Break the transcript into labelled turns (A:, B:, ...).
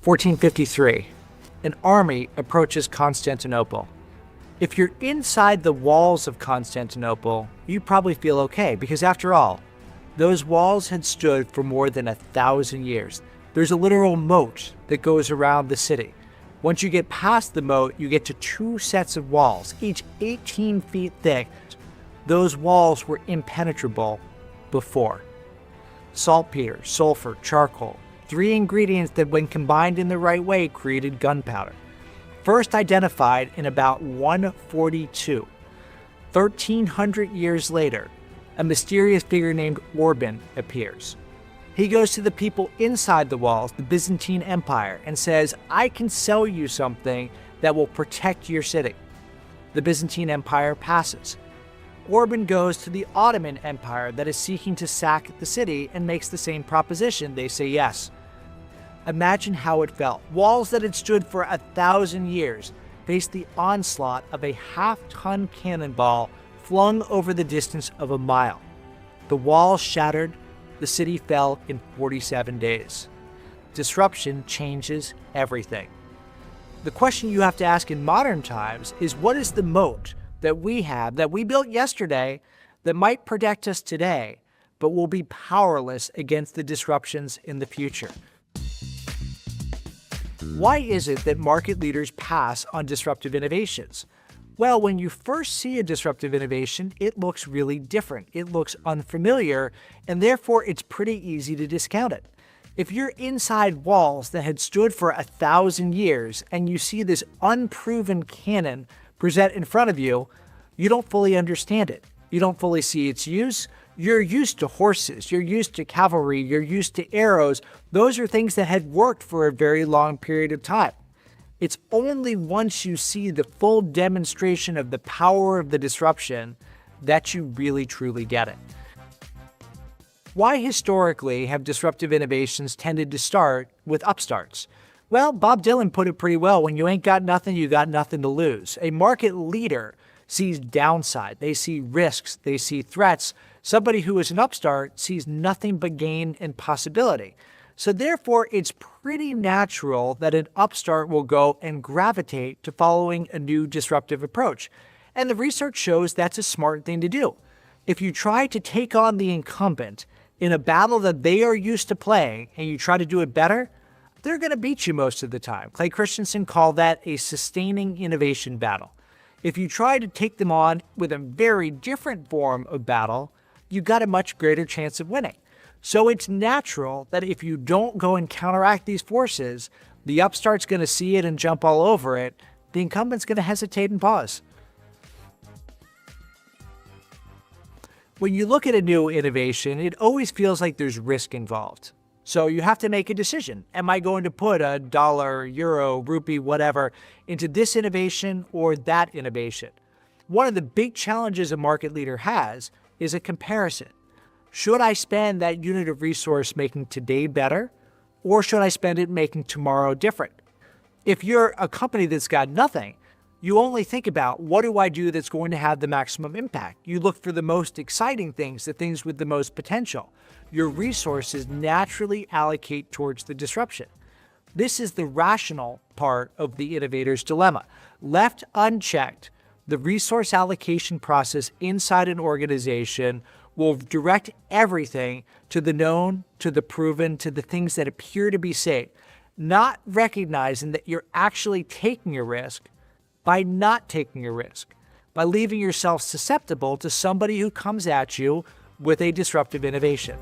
A: 1453. An army approaches Constantinople. If you're inside the walls of Constantinople, you probably feel okay, because after all, those walls had stood for more than 1,000 years. There's a literal moat that goes around the city. Once you get past the moat, you get to 2 sets of walls, each 18 feet thick. Those walls were impenetrable before. Saltpeter, sulfur, charcoal, 3 ingredients that when combined in the right way created gunpowder. First identified in about 142. 1,300 years later, a mysterious figure named Auwernd appears. He goes to the people inside the walls, the Byzantine Empire, and says, I can sell you something that will protect your city. The Byzantine Empire passes. Auwernd goes to the Ottoman Empire that is seeking to sack the city and makes the same proposition. They say yes. Imagine how it felt. Walls that had stood for 1,000 years faced the onslaught of a half-ton cannonball flung over the distance of a mile. The walls shattered. The city fell in 47 days. Disruption changes everything. The question you have to ask in modern times is, what is the moat that we have, that we built yesterday, that might protect us today, but will be powerless against the disruptions in the future? Why is it that market leaders pass on disruptive innovations? Well, when you first see a disruptive innovation, it looks really different. It looks unfamiliar, and therefore it's pretty easy to discount it. If you're inside walls that had stood for 1,000 years and you see this unproven cannon present in front of you, you don't fully understand it. You don't fully see its use. You're used to horses, you're used to cavalry, you're used to arrows. Those are things that had worked for a very long period of time. It's only once you see the full demonstration of the power of the disruption that you really truly get it. Why historically have disruptive innovations tended to start with upstarts? Well, Bob Dylan put it pretty well. When you ain't got nothing, you got nothing to lose. A market leader sees downside. They see risks. They see threats. Somebody who is an upstart sees nothing but gain and possibility. So therefore, it's pretty natural that an upstart will go and gravitate to following a new disruptive approach. And the research shows that's a smart thing to do. If you try to take on the incumbent in a battle that they are used to playing and you try to do it better, they're going to beat you most of the time. Clay Christensen called that a sustaining innovation battle. If you try to take them on with a very different form of battle, you've got a much greater chance of winning. So it's natural that if you don't go and counteract these forces, the upstart's going to see it and jump all over it. The incumbent's going to hesitate and pause. When you look at a new innovation, it always feels like there's risk involved. So you have to make a decision. Am I going to put a dollar, euro, rupee, whatever, into this innovation or that innovation? One of the big challenges a market leader has is a comparison. Should I spend that unit of resource making today better, or should I spend it making tomorrow different? If you're a company that's got nothing, you only think about, what do I do that's going to have the maximum impact? You look for the most exciting things, the things with the most potential. Your resources naturally allocate towards the disruption. This is the rational part of the innovator's dilemma. Left unchecked, the resource allocation process inside an organization will direct everything to the known, to the proven, to the things that appear to be safe, not recognizing that you're actually taking a risk by not taking a risk, by leaving yourself susceptible to somebody who comes at you with a disruptive innovation.